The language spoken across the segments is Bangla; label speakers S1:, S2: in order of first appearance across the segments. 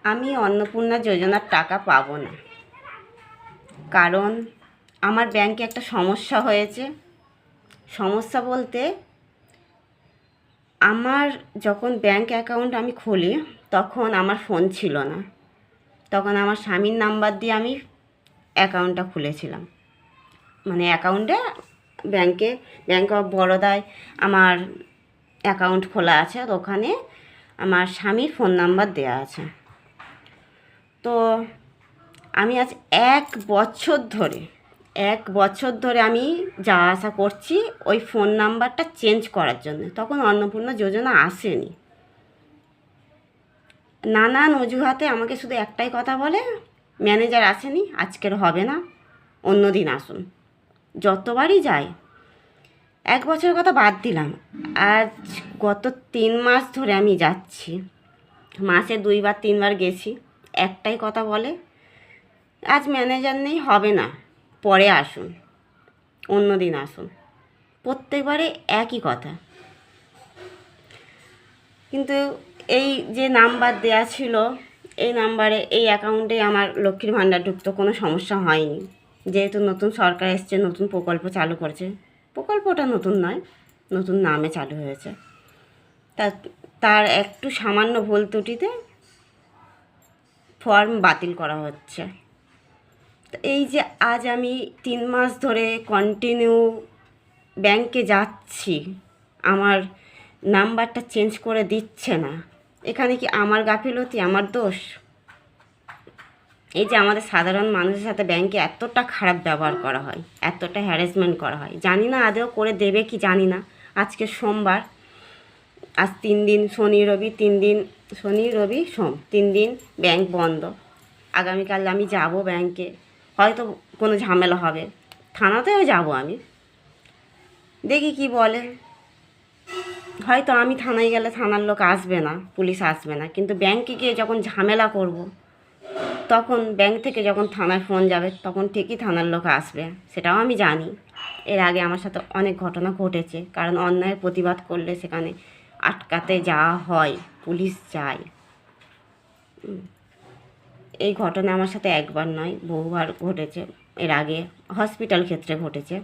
S1: আমি অন্নপূর্ণা যোজনার টাকা পাবো না, কারণ আমার ব্যাংকে একটা সমস্যা হয়েছে। সমস্যা বলতে, আমার যখন ব্যাংক অ্যাকাউন্ট আমি খুলি তখন আমার ফোন ছিল না। তখন আমার স্বামীর নাম্বার দিয়ে আমি অ্যাকাউন্টটা খুলেছিলাম। মানে অ্যাকাউন্টে ব্যাংক অফ বরোদায় আমার অ্যাকাউন্ট খোলা আছে, আর ওখানে আমার স্বামীর ফোন নাম্বার দেওয়া আছে। তো আমি আজ 1 বছর ধরে আমি যাওয়া আসা করছি ওই ফোন নাম্বারটা চেঞ্জ করার জন্য। তখন অন্নপূর্ণা যোজনা আসেনি। নানান অজুহাতে আমাকে শুধু একটাই কথা বলে, ম্যানেজার আসেনি, আজকের হবে না, অন্য দিন আসুন। যতবারই যাই, 1 বছরের কথা বাদ দিলাম, আজ গত 3 মাস ধরে আমি যাচ্ছি, মাসে 2-3বার গেছি। একটাই কথা বলে, আজ ম্যানেজার নেই, হবে না, পরে আসুন, অন্য দিন আসুন। প্রত্যেকবারে একই কথা। কিন্তু এই যে নাম্বার দেয়া ছিল, এই নাম্বারে এই অ্যাকাউন্টে আমার লক্ষ্মীর ভাণ্ডার ঢুকতো, কোনো সমস্যা হয়নি। যেহেতু নতুন সরকার এসছে, নতুন প্রকল্প চালু করেছে, প্রকল্পটা নতুন নয়, নতুন নামে চালু হয়েছে, তার একটু সামান্য ভুল ত্রুটিতে ফর্ম বাতিল করা হচ্ছে। তো এই যে আজ আমি 3 মাস ধরে কন্টিনিউ ব্যাংকে যাচ্ছি, আমার নাম্বারটা চেঞ্জ করে দিচ্ছে না, এখানে কি আমার গাফিলতি, আমার দোষ? এই যে আমাদের সাধারণ মানুষের সাথে ব্যাংকে এতটা খারাপ ব্যবহার করা হয়, এতটা হ্যারাসমেন্ট করা হয়, জানি না আদৌ করে দেবে কি জানি না। আজকে সোমবার, আজ 3 দিন, শনি রবি সোম 3 দিন ব্যাংক বন্ধ। আগামীকাল আমি যাব ব্যাংকে, হয়তো কোনো ঝামেলা হবে, থানাতেও যাব আমি, দেখি কি বলে। হয়তো আমি থানায় গেলে থানার লোক আসবে না, পুলিশ আসবে না, কিন্তু ব্যাংকে গিয়ে যখন ঝামেলা করব, তখন ব্যাংক থেকে যখন থানায় ফোন যাবে, তখন ঠিকই থানার লোক আসবে, সেটাও আমি জানি। এর আগে আমার সাথে অনেক ঘটনা ঘটেছে, কারণ অন্যায়ের প্রতিবাদ করলে সেখানে আটকাতে যাওয়া হয়, পুলিশ যায়। এই ঘটনা আমার সাথে একবার নয়, বহুবার ঘটেছে। এর আগে হসপিটাল ক্ষেত্রে ঘটেছে।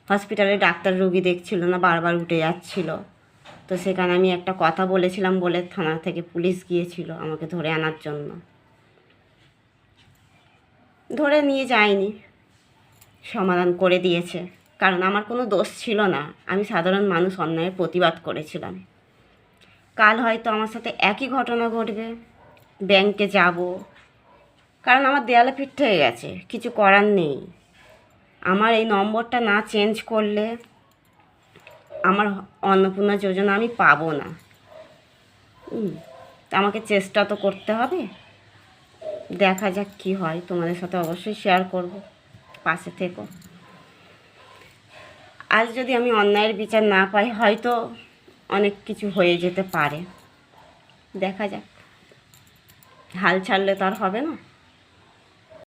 S1: হসপিটালে ডাক্তার রোগী দেখছিল না, বারবার উঠে যাচ্ছিল, তো সেখানে আমি একটা কথা বলেছিলাম বলে থানা থেকে পুলিশ গিয়েছিল আমাকে ধরে আনার জন্য। ধরে নিয়ে যায়নি, সমাধান করে দিয়েছে, কারণ আমার কোনো দোষ ছিল না, আমি সাধারণ মানুষ, অন্যায়ের প্রতিবাদ করেছিলাম। কাল হয়তো আমার সাথে একই ঘটনা ঘটবে, ব্যাংকে যাব, কারণ আমার দেয়ালে পিঠ হয়ে গেছে, কিছু করার নেই। আমার এই নম্বরটা না চেঞ্জ করলে আমার অন্নপূর্ণা যোজনা আমি পাবো না। আমাকে চেষ্টা তো করতে হবে, দেখা যাক কি হয়। তোমাদের সাথে অবশ্যই শেয়ার করব, পাশে থেকো। আজ যদি আমি অন্যায়ের বিচার না পাই, হয়তো অনেক কিছু হয়ে যেতে পারে, দেখা যাক। হাল ছাড়লে তো আর হবে না।